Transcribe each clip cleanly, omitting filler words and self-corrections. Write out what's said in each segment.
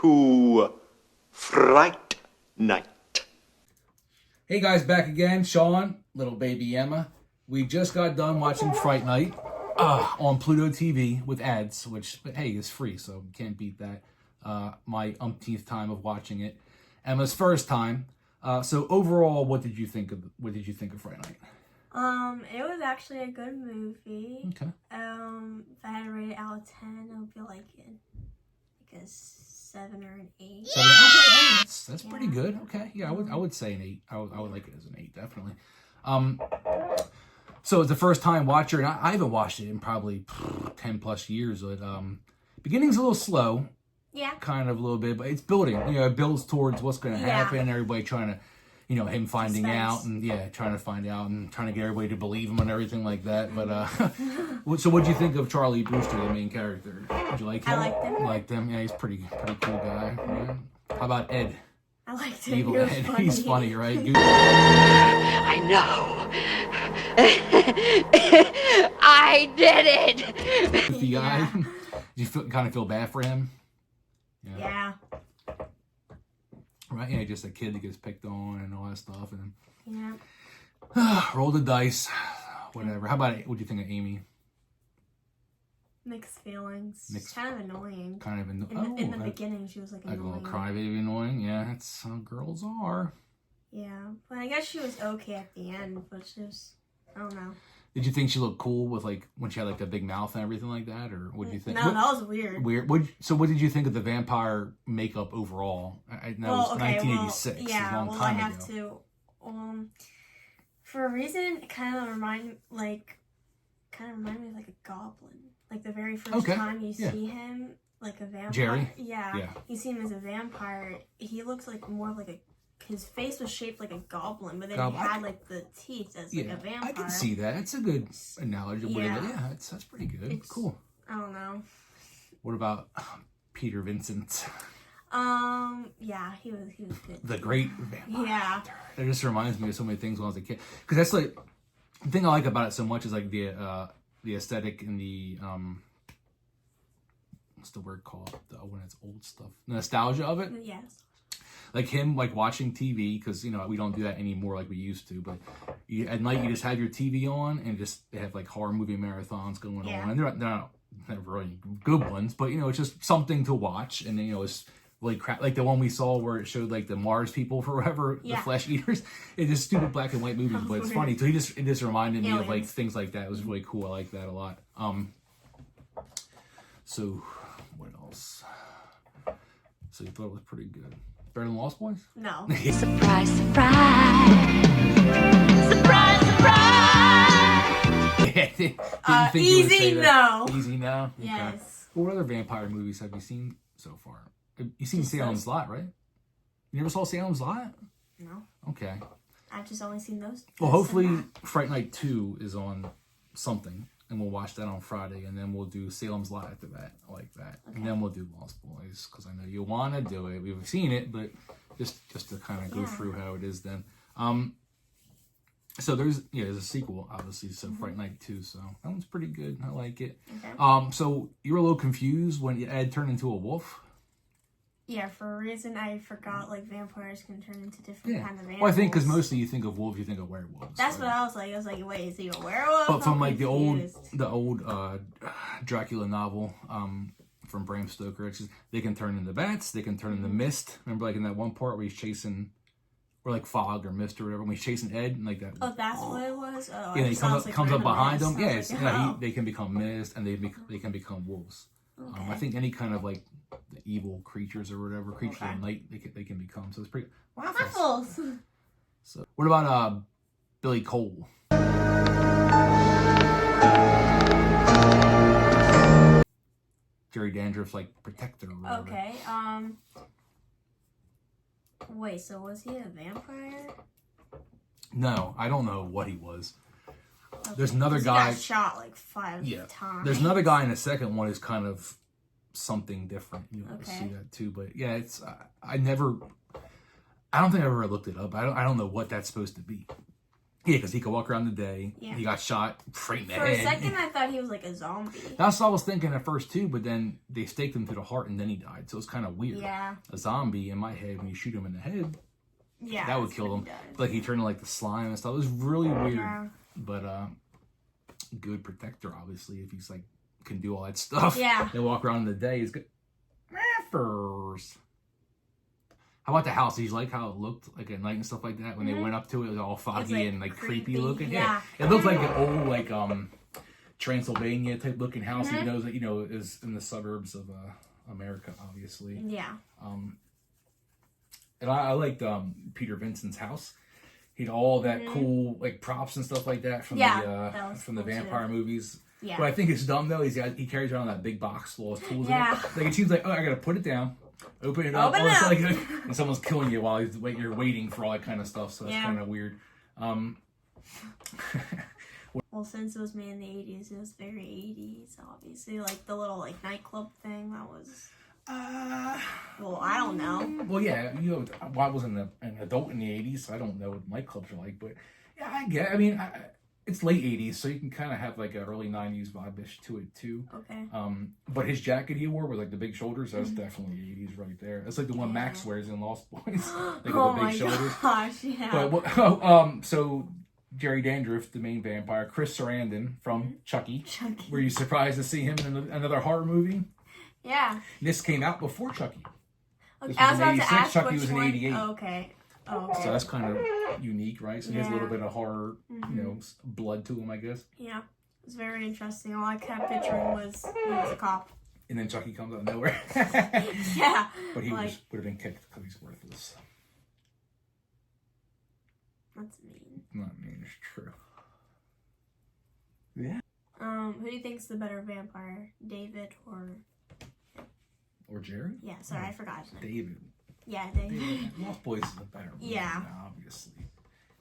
to Fright Night. Hey guys, back again. Sean, little baby Emma. We just got done watching Fright Night on Pluto TV with ads, which, hey, is free, so you can't beat that. My umpteenth time of watching it. Emma's first time. So overall, what did you think of Fright Night? It was actually a good movie. Okay. If I had to rate it out of 10, I would feel like a 7 or an 8. So, okay, that's pretty good. Okay, yeah, I would say an 8. I would like it as an 8, definitely. So it's the first time watcher, and I haven't watched it in probably 10 plus years. But beginning's a little slow. Yeah. Kind of a little bit, but it's building. It builds towards what's going to happen. Everybody trying to, him finding out and trying to find out and trying to get everybody to believe him and everything like that. But so what did you think of Charlie Brewster, the main character? Did you like him? I liked him. You liked him? Yeah, he's pretty cool guy. Yeah. How about Ed? I liked him. Evil Ed. Funny. He's funny, right? I know. I did it. Goofy guy. Did you kind of feel bad for him? Yeah. Right, yeah, just a kid that gets picked on and all that stuff, and roll the dice, whatever. How about what do you think of Amy? Mixed feelings. She's kind of annoying. In the beginning, she was like annoying. Like a little crybaby annoying. Yeah, that's how girls are. Yeah, but I guess she was okay at the end, but she was, I don't know. Did you think she looked cool with when she had the big mouth and everything like that, or what did you think? No, that was weird. Weird. So what did you think of the vampire makeup overall? That was 1986. Yeah, a long time I have ago. to. For a reason, it kind of remind me of like a goblin. Like the very first time you see him, like a vampire. Jerry. Yeah. You see him as a vampire. He looks like more like a. His face was shaped like a goblin, but then he had the teeth as like a vampire. I can see that. It's a good analogy. Yeah, that's pretty good. Cool. I don't know. What about Peter Vincent? Yeah, he was good. The great vampire. Yeah. It just reminds me of so many things when I was a kid. Because that's the thing I like about it so much is the aesthetic and the what's the word called? When it's old stuff. The nostalgia of it. Yes. Like him, watching TV, because, we don't do that anymore like we used to. But at night, you just have your TV on and they have, horror movie marathons going on. And they're not really good ones, but, it's just something to watch. And, it's really crap. Like the one we saw where it showed, the Mars people for whatever, the flesh eaters. It's just stupid black and white movies, but it's funny. So it just reminded me of, things like that. It was really cool. I like that a lot. So, what else? So you thought it was pretty good. Better than Lost Boys? No. Surprise, surprise. Surprise, surprise. Didn't think you would say Easy that. no. Easy no? Yes. Okay. What other vampire movies have you seen so far? You've seen Salem's Lot, right? You never saw Salem's Lot? No. Okay. I've just only seen those. Well, hopefully Fright Night 2 is on something, and we'll watch that on Friday, and then we'll do Salem's Lot after that. I like that. Okay. And then we'll do Lost Boys, because I know you want to do it. We've seen it, but just to kind of go through how it is then. So there's a sequel, obviously, so Fright Night 2, so that one's pretty good. I like it. Okay. So you were a little confused when Ed turned into a wolf? Yeah, for a reason I forgot, vampires can turn into different kinds of animals. Well, I think because mostly you think of wolves, you think of werewolves. That's what I was like. I was like, wait, is he a werewolf? But from the old Dracula novel from Bram Stoker, it's just, they can turn into bats, they can turn into mist. Remember, in that one part where he's chasing, or fog or mist or whatever, when he's chasing Ed, and that. Oh, that's what it was. Oh, yeah, he comes up behind him. Yeah, they can become mist, and they can become wolves. Okay. I think any kind of the evil creatures or whatever creatures of night they can become. So it's pretty waffles. So what about Billy Cole? Jerry Dandruff's protector. Or whatever. Okay. Wait. So was he a vampire? No, I don't know what he was. Okay. There's another guy. He got shot 5 times. There's another guy in the second one who's kind of something different. You'll see that too. But yeah, it's I don't think I ever looked it up. I don't know what that's supposed to be. Yeah, because he could walk around the day. Yeah. He got shot right in the For head. a second, I thought he was like a zombie. That's what I was thinking at first too, but then they staked him through the heart and then he died. So it's kind of weird. Yeah. A zombie in my head, when you shoot him in the head, Yeah. that would kill him. Like he turned to like the slime and stuff. It was really weird. Yeah. But good protector, obviously, if he's like can do all that stuff. Yeah. They walk around in the day. He's good. First. How about the house? Did you like how it looked like at night and stuff like that? When they went up to it, it was all foggy and like creepy looking. Yeah. It looked like an old like Transylvania type looking house, even though it is in the suburbs of America, obviously. Yeah. And I liked Peter Vincent's house. He had all that cool like props and stuff like that from the vampire movies. Yeah. What I think is dumb though is he carries around that big box full of tools in it. Like it seems like, oh, I gotta put it down, open it up, and someone's killing you while you're waiting for all that kind of stuff. So that's kind of weird. Well, since it was made in the 80s, it was very 80s, obviously. Like the little like nightclub thing, that was. Well, I don't know. Well, yeah, I wasn't an adult in the 80s, so I don't know what nightclubs are like. But yeah, I mean, it's late 80s, so you can kind of have like an early 90s vibe-ish to it too. Okay. But his jacket he wore with like the big shoulders, that's definitely 80s right there. That's like the one Max wears in Lost Boys. Like with the big shoulders. Gosh, yeah. But so Jerry Dandruff, the main vampire, Chris Sarandon from Chucky. Were you surprised to see him in another horror movie? Yeah. This came out before Chucky. Okay, I was about to ask Chucky which was in one. 88. Oh, okay. So that's kind of unique, right? So he has a little bit of horror, blood to him, I guess. Yeah. It was very interesting. All I kept picturing was he was a cop. And then Chucky comes out of nowhere. Yeah. But he would have been kicked because he's worthless. That's mean. Not mean, it's true. Yeah. Who do you think's the better vampire? David or Jerry? Yeah, sorry, I forgot his name. David. Yeah, David. Lost Boys is a better movie, yeah, obviously.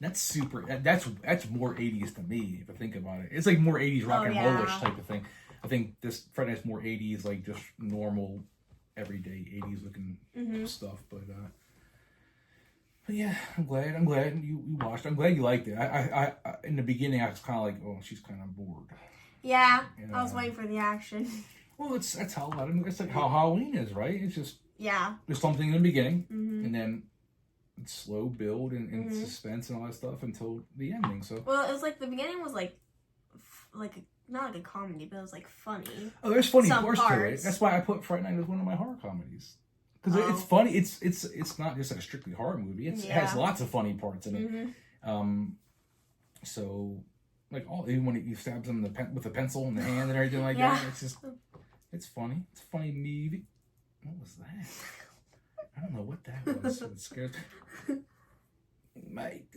That's more 80s to me if I think about it. It's like more 80s rock and rollish type of thing. I think this Fright Night's more 80s, like just normal, everyday 80s looking stuff. But yeah, I'm glad you watched. I'm glad you liked it. I in the beginning I was kind of like, oh, she's kind of bored. Yeah, I was waiting for the action. Well, that's how a lot of it's like how Halloween is, right? It's just there's something in the beginning, and then it's slow build and suspense and all that stuff until the ending. So well, it was like the beginning was like not like a comedy, but it was like funny. Oh, there's funny parts to it. That's why I put Fright Night as one of my horror comedies. Because it's funny. It's not just like a strictly horror movie. It has lots of funny parts in it. So like even when he stabs him with a pencil in the hand and everything like that, it's funny. It's a funny movie. What was that? I don't know what that was. It scares me. Mike.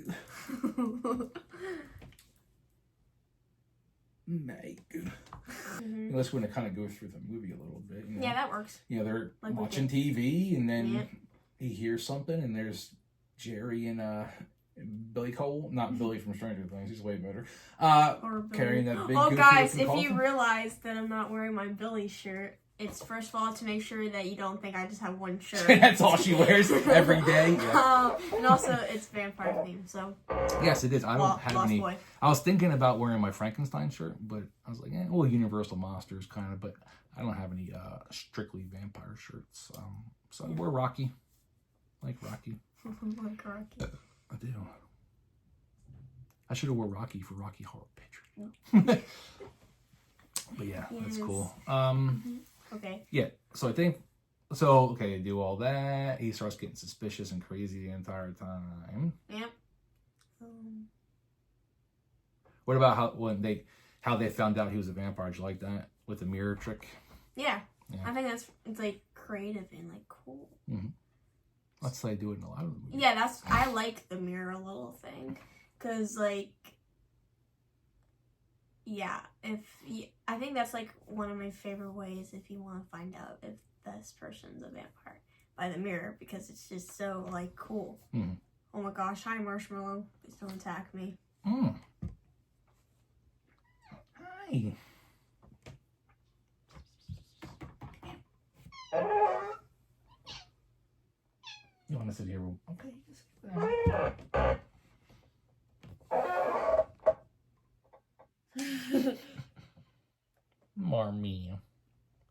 Unless we're going to kind of go through the movie a little bit. Yeah, that works. They're like watching TV, and then he hears something, and there's Jerry and Billy Cole. Not Billy from Stranger Things. He's way better. Carrying that big. Oh, guys, if you realize that I'm not wearing my Billy shirt, it's first of all to make sure that you don't think I just have one shirt. That's all she wears every day. Yeah. And also, it's vampire themed, so. Yes, it is. I don't have any. Boy. I was thinking about wearing my Frankenstein shirt, but I was like, Universal Monsters kind of, but I don't have any strictly vampire shirts. So I wear Rocky. Like Rocky. Like Rocky. I do. I should have wore Rocky for Rocky Horror Picture. But yeah, that's cool. Okay. Yeah, so I think, they do all that. He starts getting suspicious and crazy the entire time. Yep. What about how they found out he was a vampire? Did you like that with the mirror trick? Yeah. I think it's like creative and like cool. Mm-hmm. That's how they do it in a lot of the movies. Yeah, I like the mirror little thing, cause like. Yeah, I think that's like one of my favorite ways if you want to find out if this person's a vampire by the mirror, because it's just so like cool. Oh my gosh, hi Marshmallow, please don't attack me. Hi. You want to sit here? Okay, just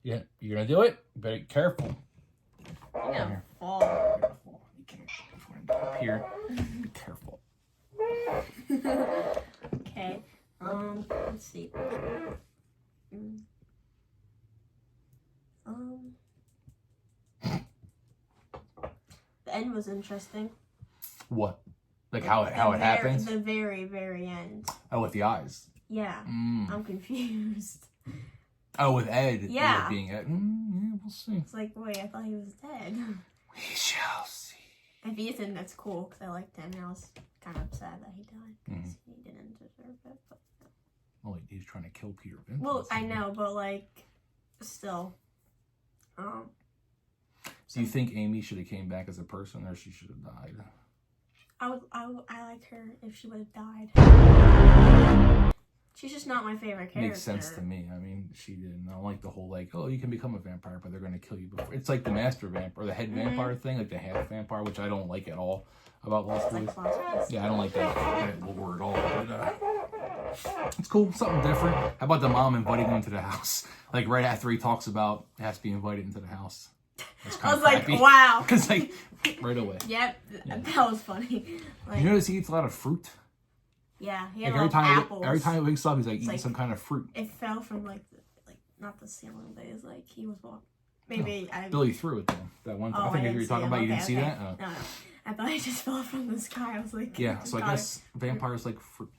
Yeah, you're gonna do it? Very careful. I'm gonna fall. Careful. You can't get up here. Be careful. Okay. Let's see. The end was interesting. What? Like how it happens? The very, very end. Oh, with the eyes. Yeah. I'm confused. Oh, with Ed. Yeah. Ed being Ed. Yeah, we'll see. It's like, wait, I thought he was dead. We shall see. If Ethan, that's cool, because I liked him, and I was kind of upset that he died, because he didn't deserve it. But Well, he's trying to kill Peter Vincent. well, I know, but like, still. Do you think Amy should have came back as a person, or she should have died? I like her if she would have died. She's just not my favorite character. Makes sense to me. I mean, she didn't. I don't like the whole like, oh, you can become a vampire, but they're going to kill you before. It's like the master vampire, or the head vampire thing, like the half vampire, which I don't like at all about Lost Boys. Yeah, I don't like that word at all. But, it's cool, something different. How about the mom inviting him to the house? Like right after he talks about has to be invited into the house. I was like, wow. Because like right away. Yep, that was funny. Like, You notice he eats a lot of fruit. yeah, he Like had apples. every time he wakes up, he's like eating like- some kind of fruit. It fell from like not the ceiling, but it's like he was walking. Maybe I. Billy threw it though. That one. I think you were talking about. You didn't see that. Oh. No, I thought it just fell from the sky. I was like, Yeah. So I guess vampires like fruit.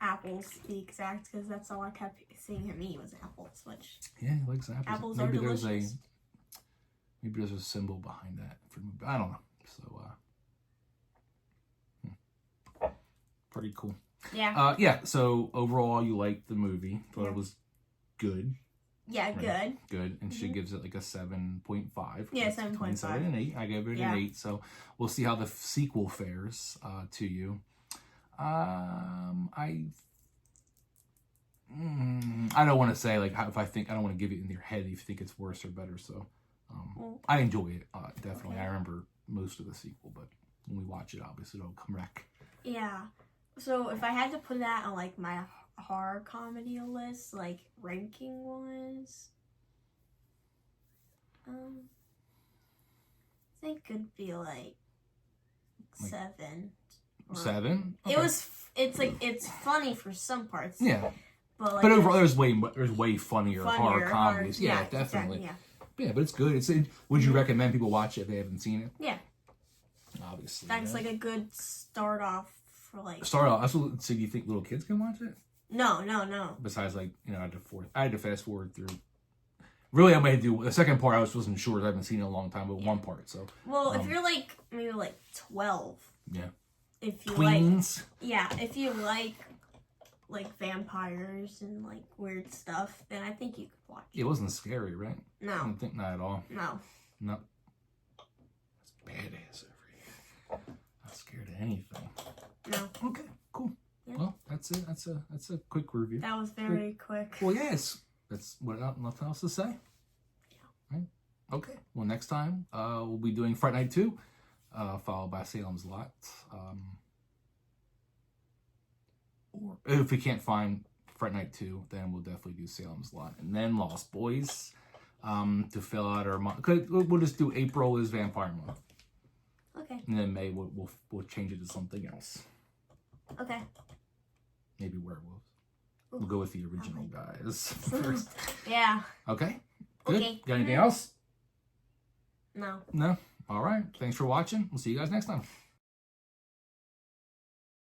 apples, to be exact, because that's all I kept seeing him eat was apples. Which Yeah, he likes apples. apples maybe are there's delicious. maybe there's a symbol behind that. I don't know. So pretty cool. Yeah. Yeah. So overall, you liked the movie. Thought Yeah. it was good. Yeah, Right. good. Good, and she gives it like a 7.5. Yeah, That's 7.5. between 7 and 8. I gave it Yeah. an 8. So we'll see how the sequel fares to you. I don't want to say like if I don't want to give it in your head if you think it's worse or better. So I enjoy it definitely. Okay. I remember most of the sequel, but when we watch it, obviously it'll come back. Yeah. So if I had to put that on like my horror comedy list, like ranking wise, I think it'd be like 7. 7. Okay. It's funny for some parts. Yeah, But like, but overall, there's way funnier horror comedies. Yeah, definitely. Exactly, Yeah, but it's good. Would you recommend people watch it if they haven't seen it? yeah. Obviously. That's like a good start off for like. Start off. So do you think little kids can watch it? No. Besides, like, I had to fast forward through. Really, I might do the second part. I wasn't sure. I haven't seen it in a long time, but one part. So. Well, if you're like maybe like 12. Yeah. If you Tweens. if you like vampires and like weird stuff, then I think you could watch it. It wasn't scary, right? I No. don't think not at all. No. No. That's badass over here. Not scared of anything. No. Okay, cool. Yeah. Well, that's it. That's a quick review. That was very quick. Well, yes. That's what nothing else to say. Yeah. Right? Okay. Well, next time we'll be doing Fright Night 2, followed by Salem's Lot. Or if we can't find Fright Night 2, then we'll definitely do Salem's Lot, and then Lost Boys to fill out our month. We'll just do April is Vampire Month, Okay. and then May we'll change it to something else. Okay. Maybe werewolves. We'll go with the original guys first. Yeah. Okay. Good. Okay. Got anything else? No. No? All right. Thanks for watching. We'll see you guys next time.